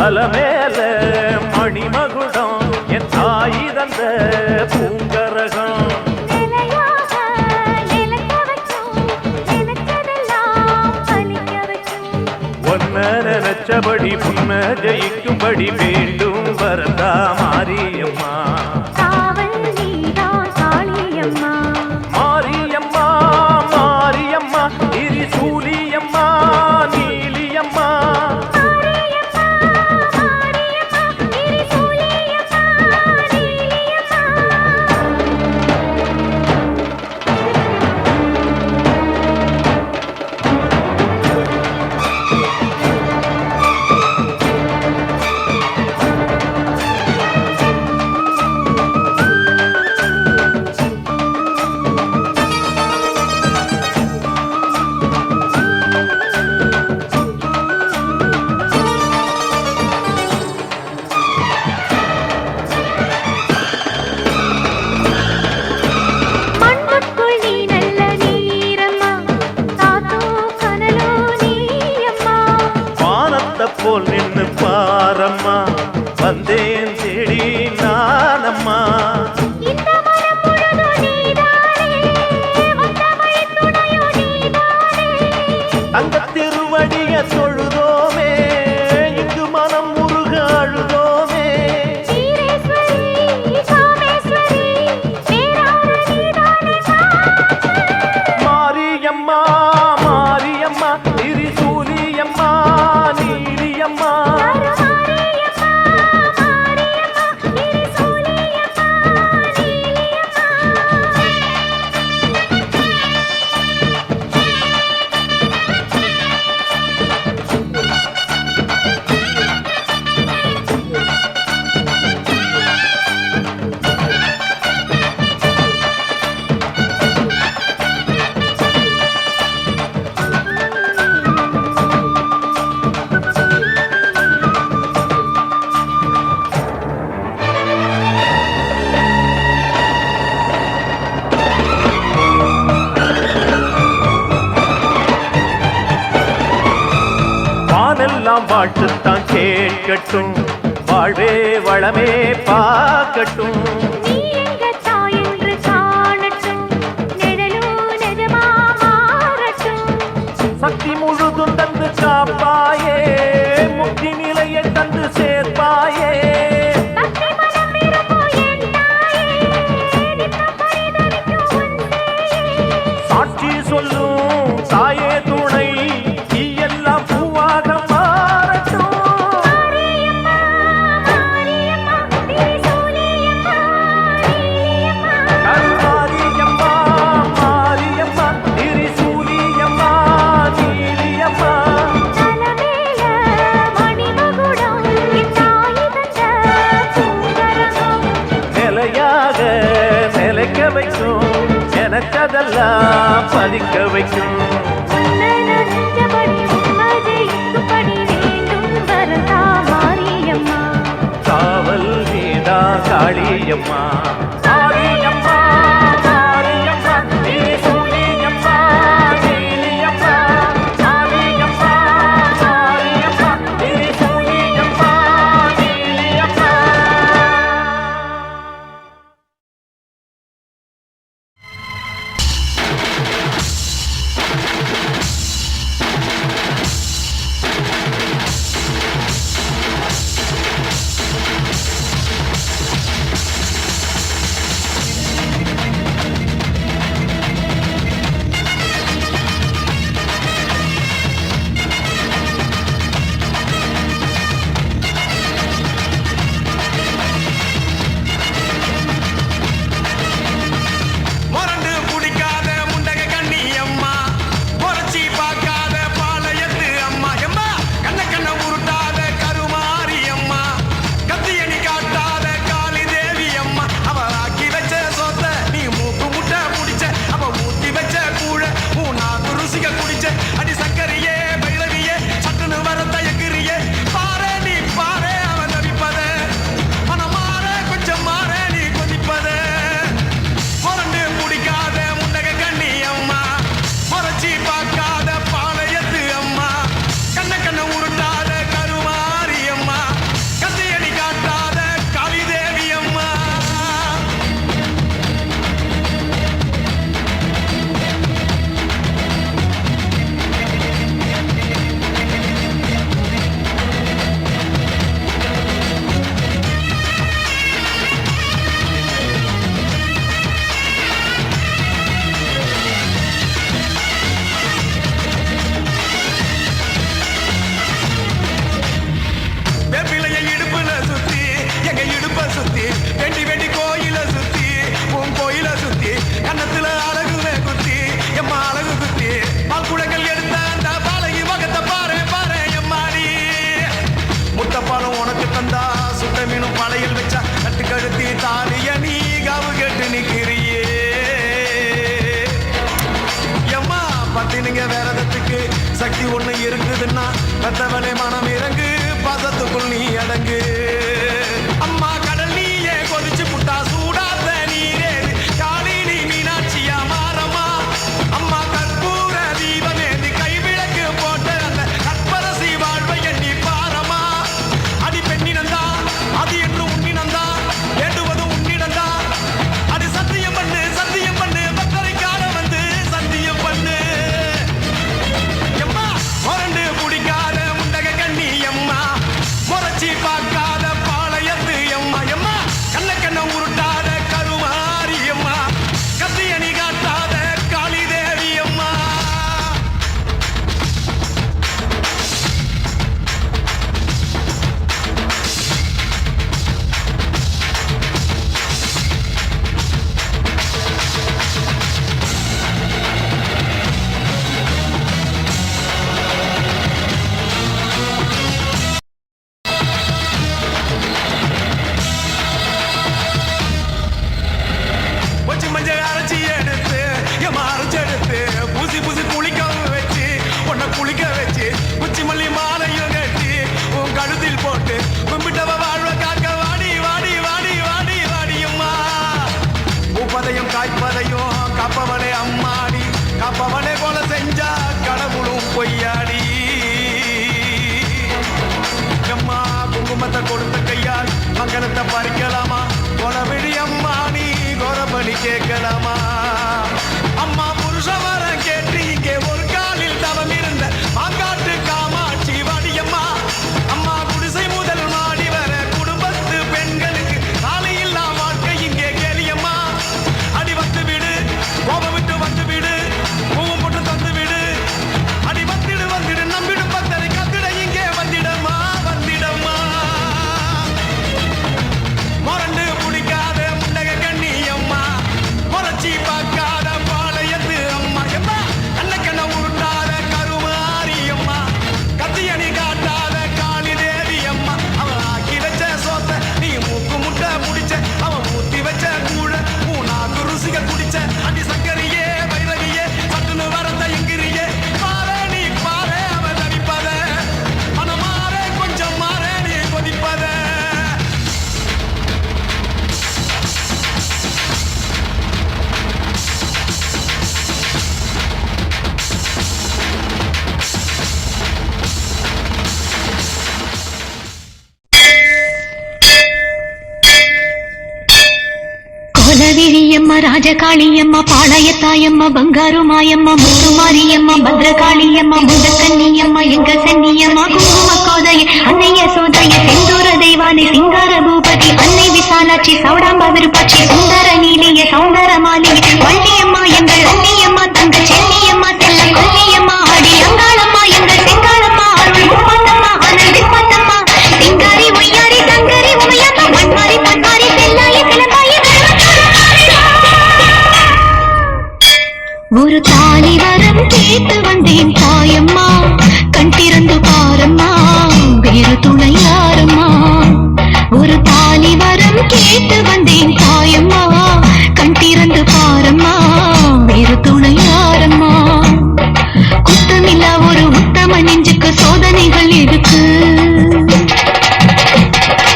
அலமேல மணிமகுடம் என் தாய் தந்த பூங்கரகம் ஒன்ன நினைச்சபடி புன்ன ஜெயிக்கும்படி வேண்டும் வரதா மாரியம்மா மாரியம்மா மாரியம்மா திரிசூலியம்மா நீலியம்மா போல் நின்னு பாரம்மா வந்தேன் தேடி நானம்மா அந்த திருவடிய தொழுதோமே இங்கு மனம் முருக அழுதோமே மாரியம்மா மாரியம்மா திரிசூலியம்மா நீலியம்மா வானெல்லாம் வாழ்த்துத்தான் கேட்கட்டும் வாழ்வே வளமே பார்க்கட்டும் சக்தி முழுதும் தந்து காப்பாயே முக்தி நிலையை தந்து சேர்ப்பாயே சாட்சி சொல்லும் தாயே துணை எல்லாம் பூவாக மாறட்டும் மாரியம்மா மாரியம்மா திரிசூலியம்மா நீலியம்மா நிலையாக நிலைக்க வைக்கும் எனக்கதெல்லாம் பதிக்க வைக்கும் காவல் நீதா காளியம்மா மாரியம்மா மாரியம்மா திரிசூலியம்மா நீலியம்மா மாரியம்மா மாரியம்மா திரிசூலியம்மா நீலியம்மா நீங்க வேறதத்துக்கு சக்தி ஒண்ணு இருக்குதுன்னா கத்தவளே மனம் இறங்கு பாசத்துக்குள் நீ அடங்கு அம்மா கடல் நீயே கொதிச்சு புட்டா சூடாத நீரே காளி நீ மீனாட்சியா மாறம்மா அம்மா கற்பூர தீபமேந்தி கைவிளக்கு போட்ட அந்த கற்பரசி வாழ்வை எண்ணி பாரம்மா அடி பெண்ணினந்தா அது என்று உன்னினந்தா ஏடுவதும் உன்னிடந்தா அடி சத்தியம் பண்ணு பத்தரை கால வந்து சத்தியம் பண்ணு எம்மா முரண்டு பிடிக்காத முண்டக கண்ணி எம்மா முறைச்சி பார்க்காத பாளையத்து எம்மா எம்மா கண்ண உருட்டாத கருமாரி எம்மா கத்தியணி காட்டாத காளி தேவி அம்மா வச்சு மஞ்சள் அரைச்சி எடுத்து எம்மா அரைச்செடுத்து பூசி குளிக்க வச்சு உன்னை குளிக்க வச்சு குச்சி மல்லி மாலையும் கட்டி உன் கழுத்தில் போட்டு கும்பிட்டவ வாழ்வ காக்க வாடி வாடி வாடி வாடி வாடியம்மா பூப்பதையும் காய்ப்பதையும் காப்பவனே அம்மாடி காப்பவனே போல செஞ்சா கடவுளும் பொய்யாடி அம்மா குங்குமத்தை கொடுத்த கையால் மங்கலத்தை பறிக்கலாமா கொலவிழி அம்மா நீ கோரபலி கேட்கலாமா அம்மா புருஷ வர கேட்டு இங்கே ஒரு காலில் தவம் இருந்த மாங்காட்டு காமாட்சி வாடியம்மா அம்மா குடிசை முதல் மாடி வர குடும்பத்து பெண்களுக்கு சாலையில்லா வாழ்க்கை இங்கே கேளியம்மா அடி வந்து விடு கோபம் விட்டு வந்து விடு பூவும் போட்டு தந்து விடு அடி வந்துடு நம்பிடு பத்தரை கத்திட இங்கே வந்திடம்மா முரண்டு பிடிக்காத முண்டக கண்ணி அம்மா முறைச்சி பார்க்காத பாளையத்து அம்மா எம்மா கண்ண உருட்டாத கருமாரி அம்மா கத்தியணி காட்டாத காளி தேவி அம்மா அவன் ஆக்கி வச்ச சோத்த நீ மூக்கு முட்டை முடிச்ச அவன் ஊத்தி வச்ச கூழ மூணாக்கு ருசிக குடிச்ச அடி சங்கரியே வைரவியே சட்டுன்னு வரந்த எங்கிரியே பாரு நீ பாரு அவன் தடிப்பத மனம் மாற கொஞ்சம் மாற நீ கொதிப்பத கோலவிழியம்மா ராஜகாளியம்மா பாளையத்தாயம்மா பங்காரு மாயம்மா முத்துமாரியம்மா பத்ரகாளியம்மா முண்டக்கண்ணியம்மா எங்க சன்னியம்மா குங்கும கோதைய அன்னைய சோதைய செந்தூர தெய்வானை சிங்கார பூபதி அன்னை விசாலாட்சி சௌடாம்பா விருப்பாட்சி சுந்தர நீலிய சௌந்தர மாலினி வள்ளியம்மா எங்கள் அன்னியம்மா தங்க சென்னியம்மா செல்ல கொல்லியம்மா ஆடி அங்காளம்மா எங்கள் செங்காளம்மா அருள் முப்பத்தம்மா அனல் விப்பத்தம்மா சிங்காரி ஒய்யாரி சங்கரி உமையம்மா மண்மாரி பன்மாரி செல்லாயி சிலம்பாயி ஒரு தாலி வரம் கேட்டு வந்தேன் தாயம்மா கண் திறந்து பாரம்மா வேறு துணை யாரம்மா ஒரு தாலி வரம் கேட்டு வந்தேன் தாயம்மா கண் திறந்து பாரம்மா வேறு துணை யாரம்மா குத்தமில்லா ஒரு உத்தம நெஞ்சுக்கு சோதனைகள் இருக்கு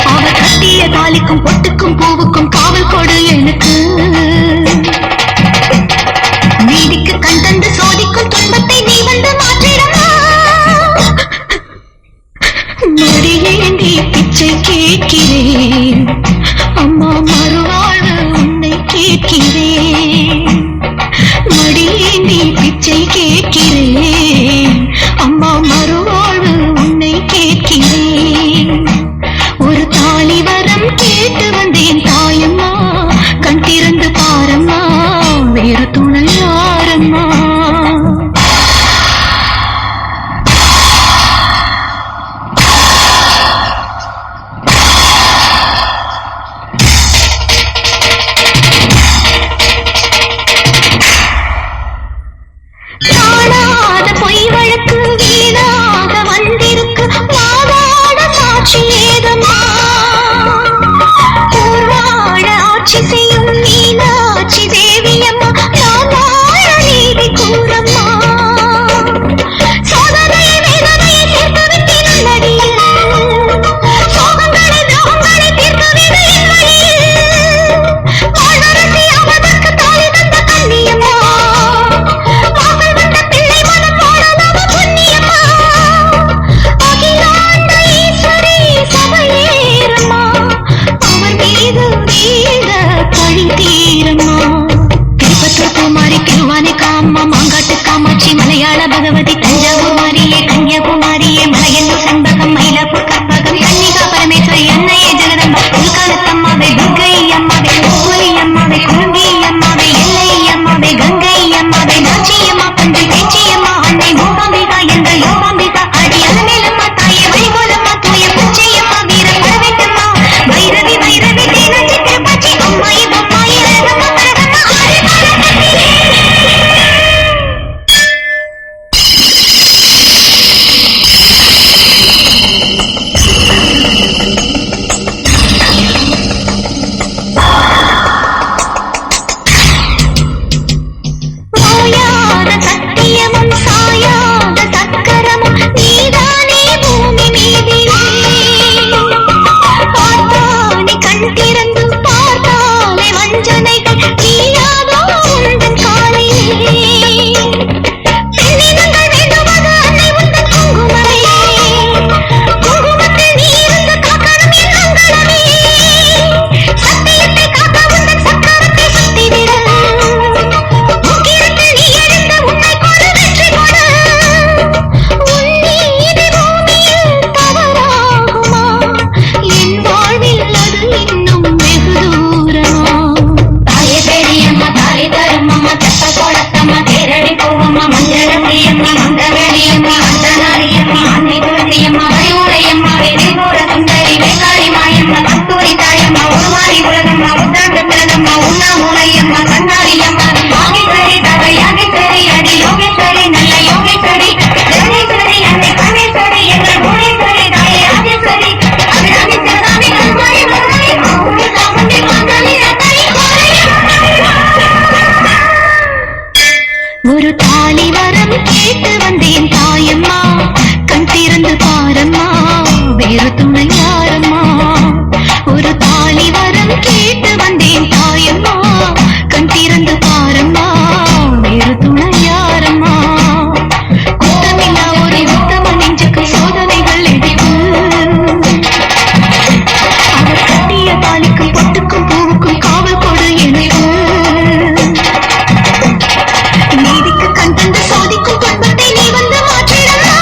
அவர் கட்டிய தாலிக்கும் பொட்டுக்கும் பூவுக்கும் காவல் கொடு எனக்கு நீதிக்கு கண் தந்து சோதிக்கும் துன்பத்தை நீ வந்து மாற்றிடமா மடியேந்தி பிச்சை கேட்கிறேன் அம்மா மறுவாழ்வு உன்னை ஒரு தாலி வரம் கேட்டு வந்தேன் தாயம்மா கண் திறந்து பாரம்மா வேறு துணை யாரம்மா ஒரு தாலி வரம் கேட்டு வந்தேன் தாயம்மா கண் திறந்து பாரம்மா வேறு துணை யாரம்மா குத்தமில்லா ஒரு உத்தம நெஞ்சுக்கு சோதனைகள் எதிர்ப்பு அவர் கட்டிய தாலிக்கும் பொட்டுக்கும் பூவுக்கும் காவல் கொடு எனக்கு நீதிக்கு கண் தந்து சோதிக்கும் துன்பத்தை நீ வந்து மாற்றிடமா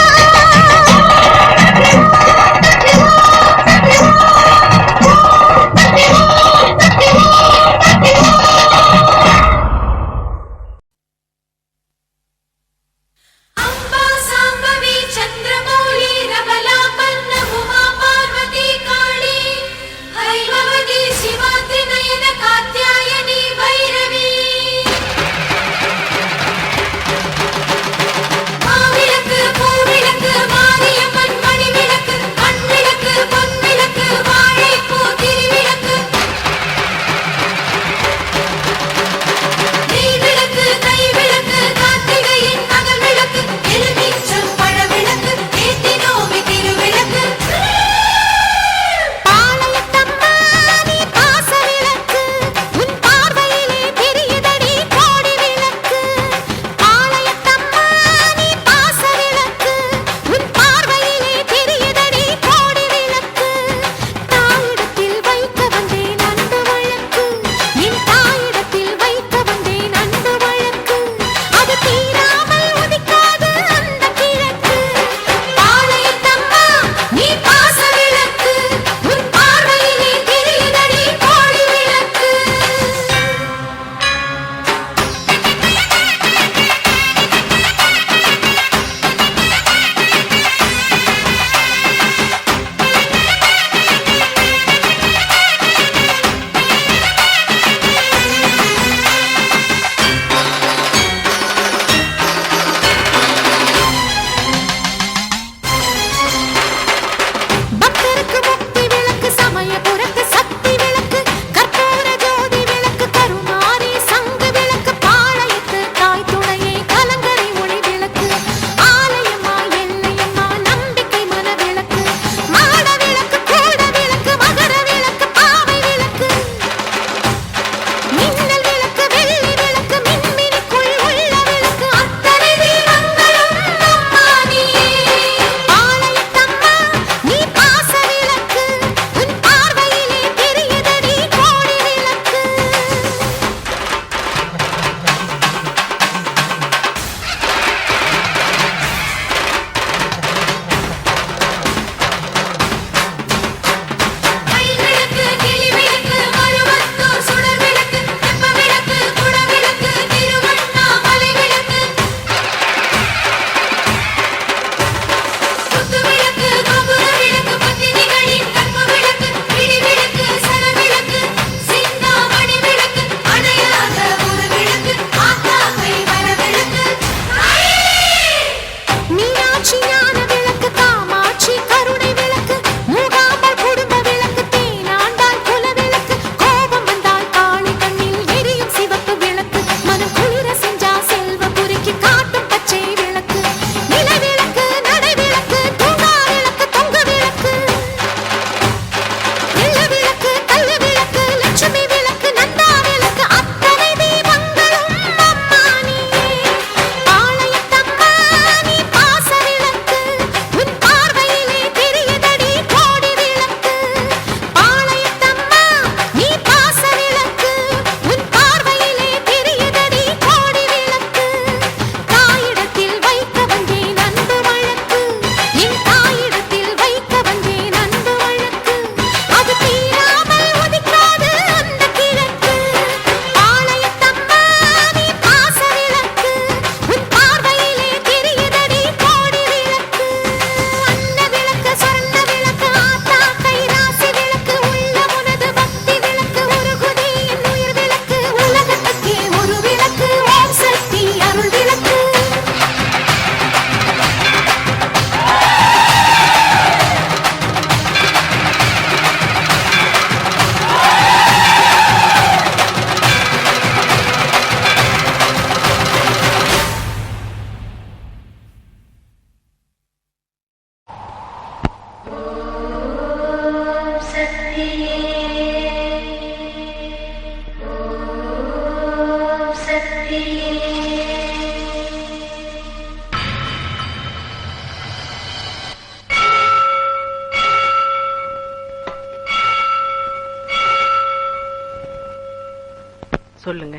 சொல்லுங்க.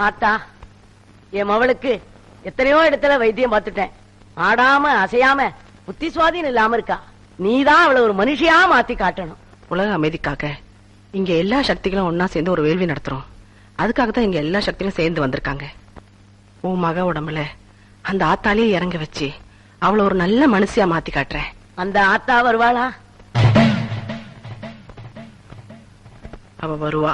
ஆத்தா, என் மவளுக்கு எத்தனையோ இடத்துல வைத்தியம் பார்த்துட்டேன். ஆடாம அசையாம புத்தி சுவாதீனம் இல்லாம இருக்கா. நீதான் அவளை ஒரு மனுஷியா மாத்தி காட்டணும். உலக அமைதிக்காக இங்க எல்லா சக்திகளும் ஒன்னா சேர்ந்து ஒரு வேள்வி நடத்துறோம். அதுக்காக தான் இங்க எல்லா சக்திகளும் சேர்ந்து வந்திருக்காங்க. உன் மக உடம்புல அந்த ஆத்தாலேயே இறங்க வச்சு அவளை ஒரு நல்ல மனுஷியா மாத்தி காட்டுறேன். அந்த ஆத்தா வருவாளா? அவ வருவா.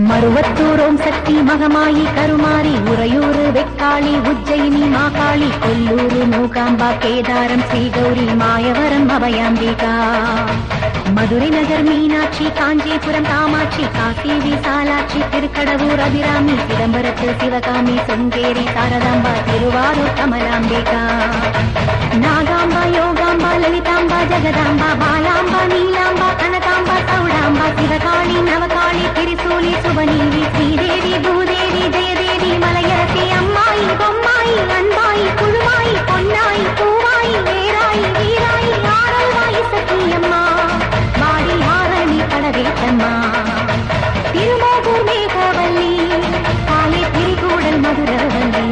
மருவத்தூரோம் சக்தி மகமாயி கருமாரி உறையூரு வெக்காளி உஜ்ஜயினி மாகாளி கொல்லூரு மூகாம்பா கேதாரம் ஸ்ரீகௌரி மாயவரம் அபயாம்பிகா மதுரை நகர் மீனாட்சி காஞ்சிபுரம் காமாட்சி காசி விசாலாட்சி திருக்கடவூர் அபிராமி சிதம்பரத்து சிவகாமி சொங்கேரி சாரதாம்பா திருவாரூர் கமலாம்பிகா நாகாம்பா யோகாம்பா லலிதாம்பா ஜெகதாம்பா பாலாம்பா நீலாம்பா கனகாம்பா சௌடாம்பா சிவகாளி நவகாளி திரிசூலி சுவனீவி ஸ்ரீதேவி பூதேவி ஜெயதேவி மலையரசி அம்மாயி பொம்மாயி அன்பாயி குழுவாயி பொன்னாயி பூவாயி வேராயி வீராயி ஆரல்வாயி சத்தியம்மா மாடி ஆரணி படவேட்டம்மா திருமோகூர் மேகவல்லி காலை திரிகூடல் மதுரவல்லி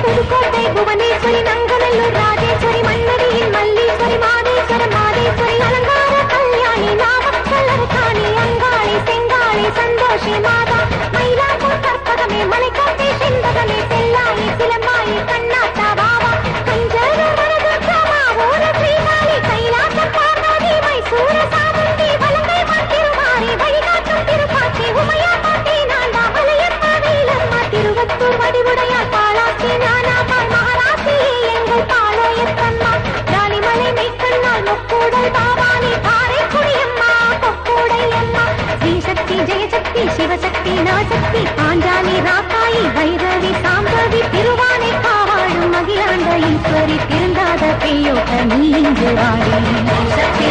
புதுக்கோட்டை புவனேஸ்வரி நங்கநல்லூர் ராஜேஸ்வரி மன்னரியின் மல்லீஸ்வரி மாதேஸ்வரம் மாதேஸ்வரி அலங்கார கல்யாணி நாமக்கல் அரசாணி அங்காளி செங்காளி சந்தோஷி மாதா மயிலாப்பூர் கற்பகமே மலைக்காட்டே செண்பகமே செல்லாயி சிலம்பாயி கண்ணாத்தா வாவா கஞ்சர மரதுர்கமா ஓர ஸ்ரீகாளி கைலாச பார்வதி மைசூர சாமுண்டி வலங்கை திருமாரி வழிகாட்டும் திருப்பாச்சி உமையா பாட்டி நான்தா மலையப்பா நீலம்மா திருவத்தூர் வடிவுடையார் பாலாச்சி நானாமா மகாராசியே எங்கள் பாளையத்தம்மா ராணிமலை மெய்க்கண்ணால் முக்கூடல் பாவானி காரைக்குடியம்மா கொக்கூடையம்மா ஸ்ரீசக்தி ஜெயசக்தி சிவசக்தி நாசக்தி பாஞ்சாலி ராக்காயி வைரவி சாம்பவி திருவானை காவாழும் மகிழாண்ட ஈஸ்வரி திருந்தாத பெய்யோட்ட நீ இங்கு வாடி ஓம் சக்தி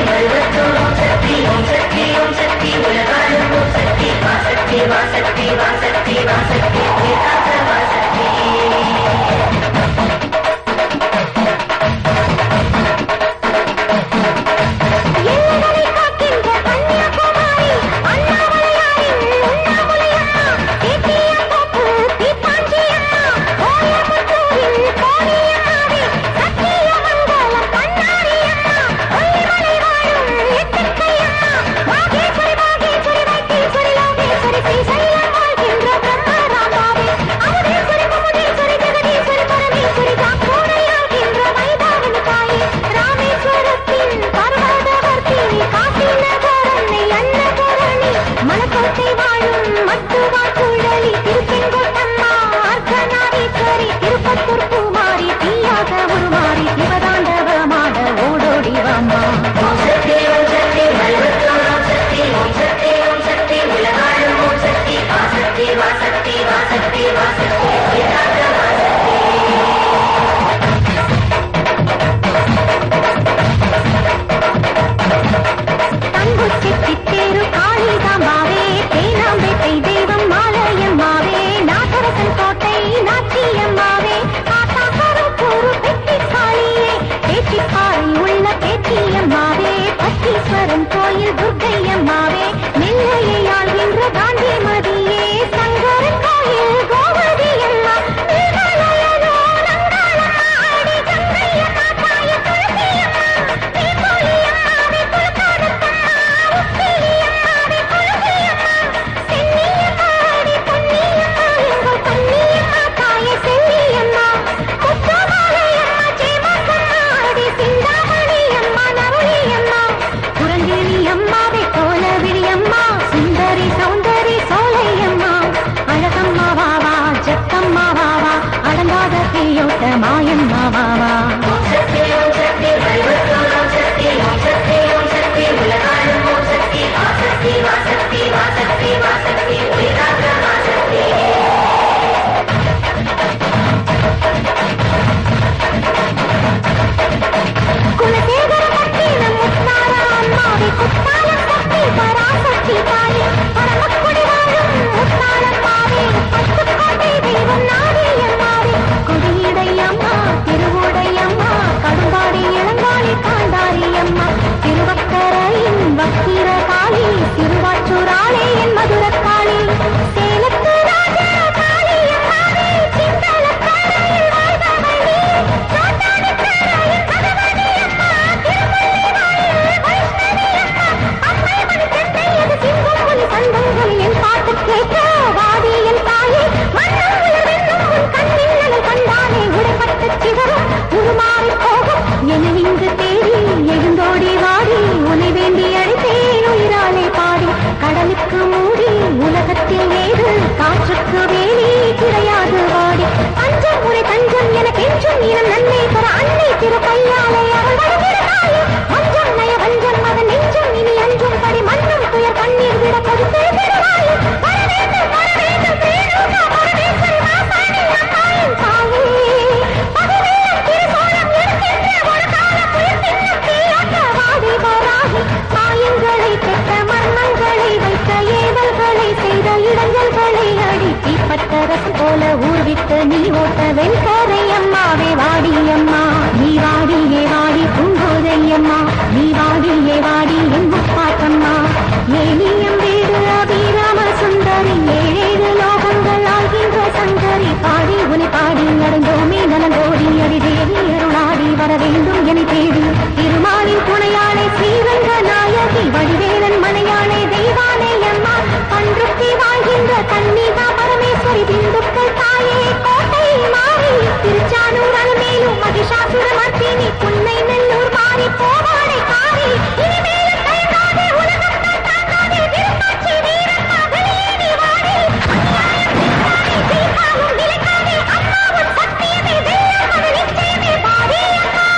வல்வத்தூர் ஓம் சக்தி ஓம் சக்தி உலகாலும் ஓம் சக்தி வாசக்தி வாசக்தி வாசக்தி வாசக்தி வேதாந்த வாசக்தி எல்லவரை காக்கின்ற கன்னியாகுமாரி அண்ணாமலையாரின் உண்ணாமுலையம்மா தேத்தியத்தோப்பு தீப்பாஞ்சியம்மா கோயம்புத்தூரில் கோடியம்மாவே சத்தியமங்கலம் பண்ணாரியம்மா கொல்லிமலை வாழும் எட்டுக்கையம்மா வாகேஸ்வரி வாகேஸ்வரி வைத்தீஸ்வரி லோகேஸ்வரி ஸ்ரீசைலம் வாழ்கின்ற பிரம்மராம்பாவே அமுதேஸ்வரி முமுதேஸ்வரி ஜெகதீஸ்வரி பரமேஸ்வரி தாக்கூரையாகின்ற வைதாவின் தாயே ராமேஸ்வரத்தின் பர்வதவர்த்தினி காசி நகரன்னை அன்னபூரணி மலக்கோட்டை வாழும் மட்டுவா குழலி திருச்செங்கோட்டம்மா அர்த்தநாரீஸ்வரி திருப்பத்தூர் பூமாரி தீயாக உருமாறி சிவதாண்டவமாட ஓடோடி வாம்மா ஓம் சக்தி வல்வத்தூர் ஓம் சக்தி உலகாளும் ஓம் சக்தி வாசக்தி வாசக்தி வாசக்தி வாசக்தி வேதாந்த வாசக்தி தங்குச்சி சித்தேரு காளிதாம்பாவே தேனாம்பேட்டை தெய்வம் மாலையம்மாவே பட்டரசு போல ஊர் விட்டு நீ ஓட்ட வெண்கரை அம்மாவே வாடியம்மா நீ வாடியே வாடி பூங்கோதையம்மா நீ வாடியே வாடி என் முப்பாட்டம்மா ஏனியம் வீடு அபிராம சுந்தரி ஏழேழு லோகங்கள் ஆகின்ற சங்கரி பாடி உனி பாடி அடைந்தோமே நலங்கோடி அடிதேவி அருளாடி வர வேண்டும் என தேடி திருமாலின் துணையாளே ஸ்ரீரங்க நாயகி வடிவேலன் மனையாளே தெய்வானே அம்மா பன்றுத்தி வாழ்கின்ற கன்னிகா பரமேஸ்வரி திண்டுக்கல் தாயே கோட்டை மாறி திருச்சானூர் அலமேலும் மகிஷாசுர மர்த்தினி புன்னை நெல்லூர் மாறி போவாடை காரி இனிமேலும் தயங்காதே உலகம் தான் தாங்காதே திருப்பாச்சி வீரம்மா வெளியேறி வாடி அநியாயம் செய்யாதே தீர்க்காவும் நிலைக்காதே அம்மாவும் சத்தியமே வெல்லும் அது நிச்சயமே பாடி அம்மா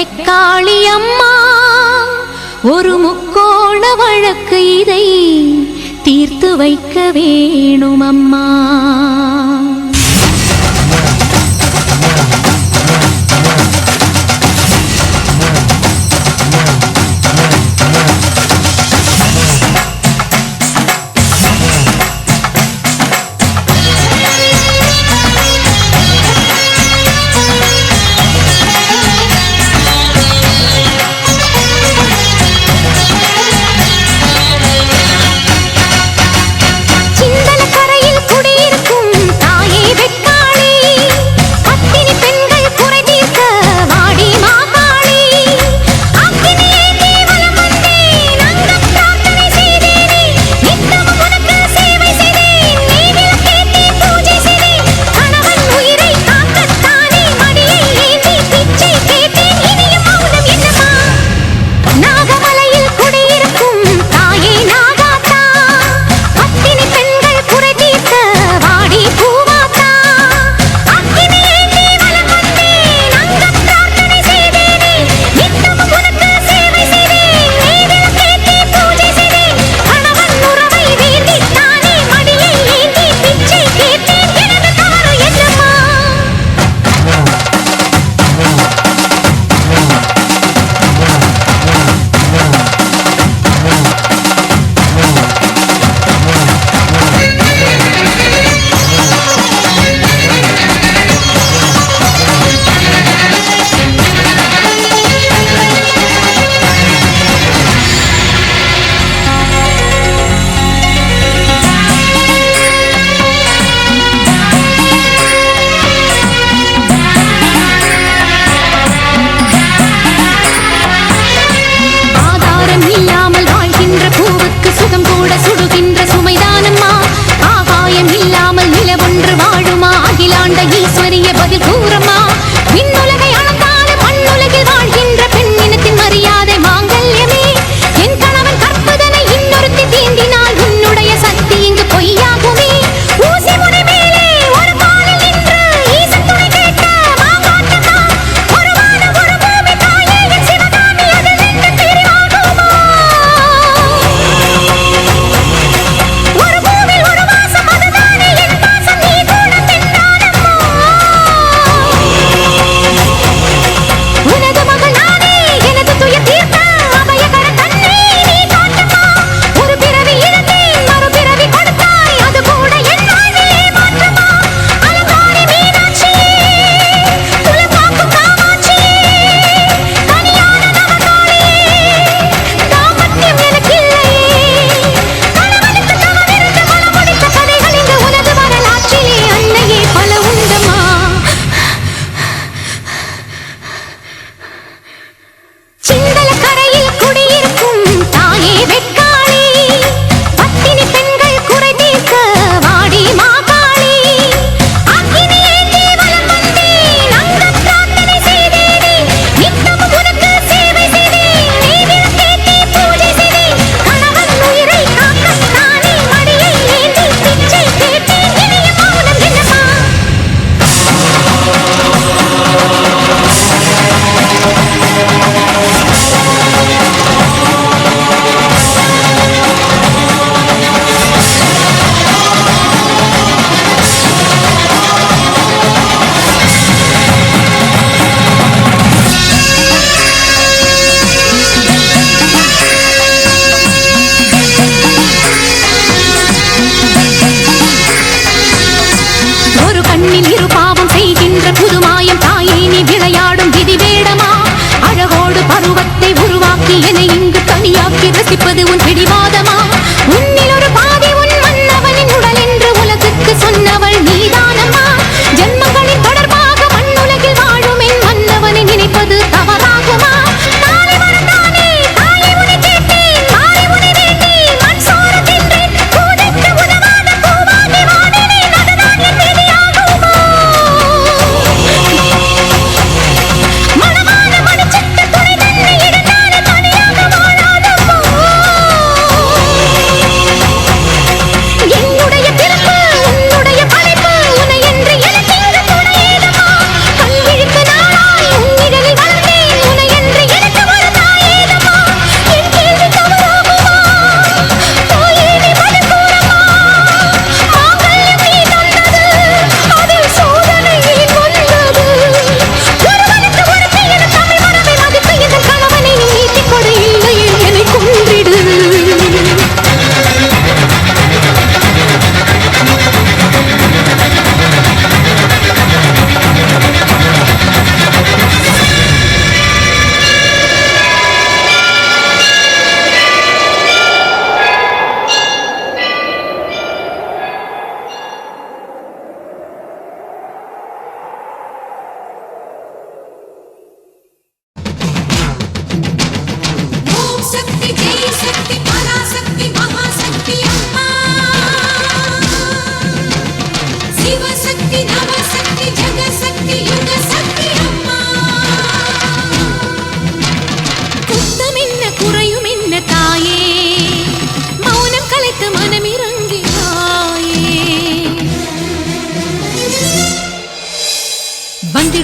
வெக்காளி அம்மா ஒரு முக்கோண வழக்கு இதை தீர்த்து வைக்க வேணும் அம்மா.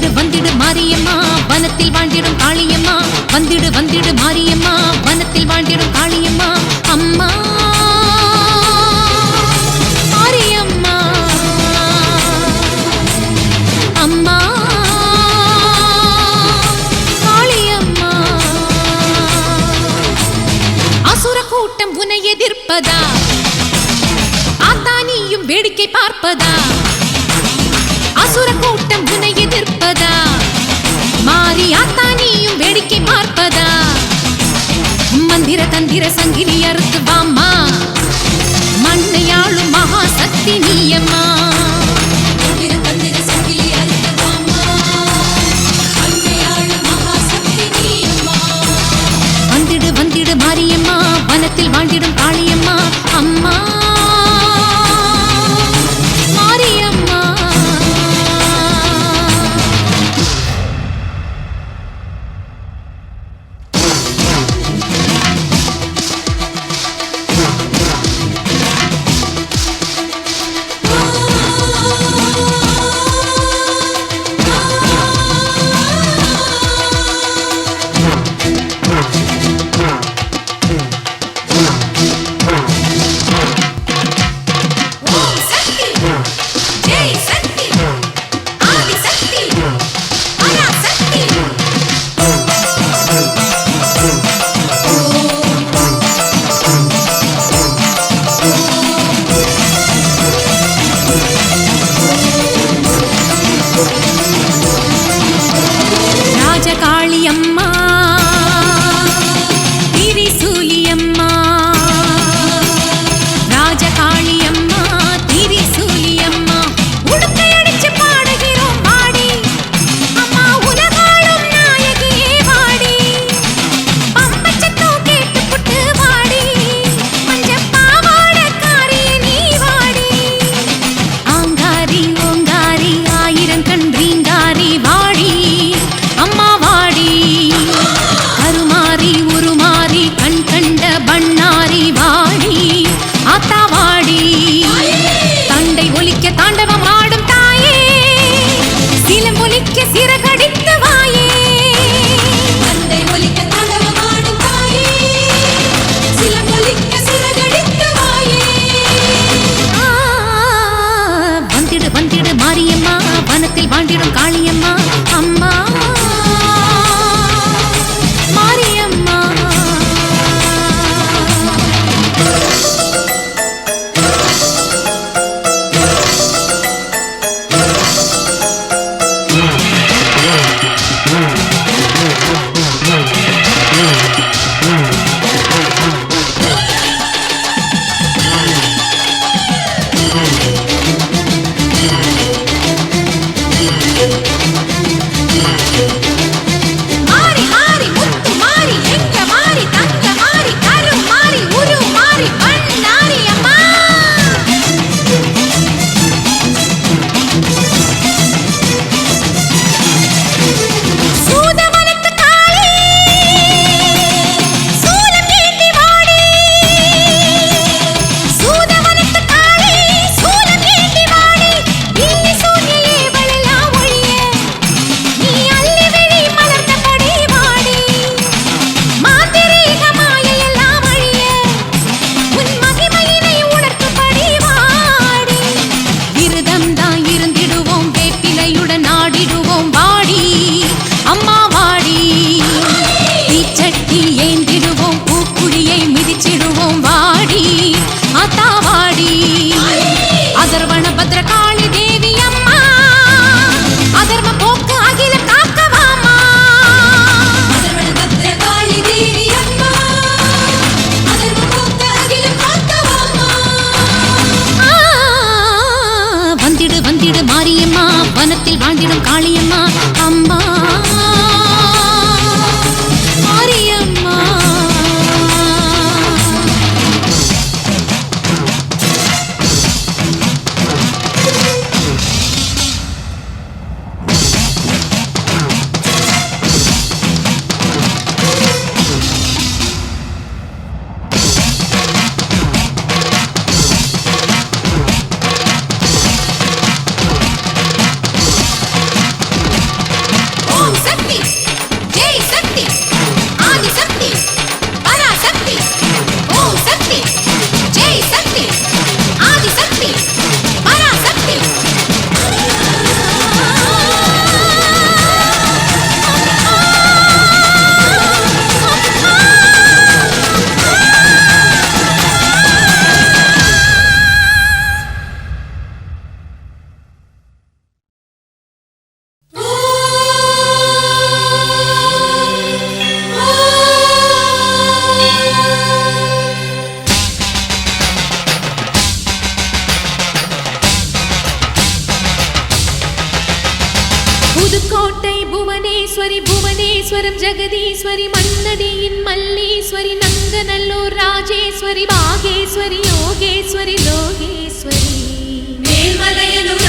வந்திடு வந்திடு மாரியம்மா வனத்தில் வாழ்ந்திடும் காளியம்மா வந்திடு வந்திடு மாரியம்மா வனத்தில் வாழ்ந்திடும் காளியம்மா அம்மா மாரியம்மா அம்மா காளியம்மா அசுர கூட்டம் உன்னை எதிர்ப்பதா ஆத்தானியும் வேடிக்கை பார்ப்பதா அசுர கூட்டம் உன்னை எதிர்ப்பதா மாறி ஆத்தானியும் வேடிக்கை பார்ப்பதா மந்திர தந்திர சங்கிலி அறுத்து வாம்மா மண்ணையாளும் மகா சக்தி நீயம்மா மந்திர தந்திர சங்கிலி அறுத்து வாம்மா மண்ணையாளும் மகா சக்தி நீயம்மா வந்திடு வந்திடு மாரியம்மா வனத்தில் வாழ்ந்திடும் காளியம்மா அம்மா மாரியம்மா மல்லீஸ்வரி மண்ணடியின் மல்லீஸ்வரி நங்கநல்லூர் ராஜேஸ்வரி பாகேஸ்வரி யோகேஸ்வரி லோகேஸ்வரி மேல்மலையனூர்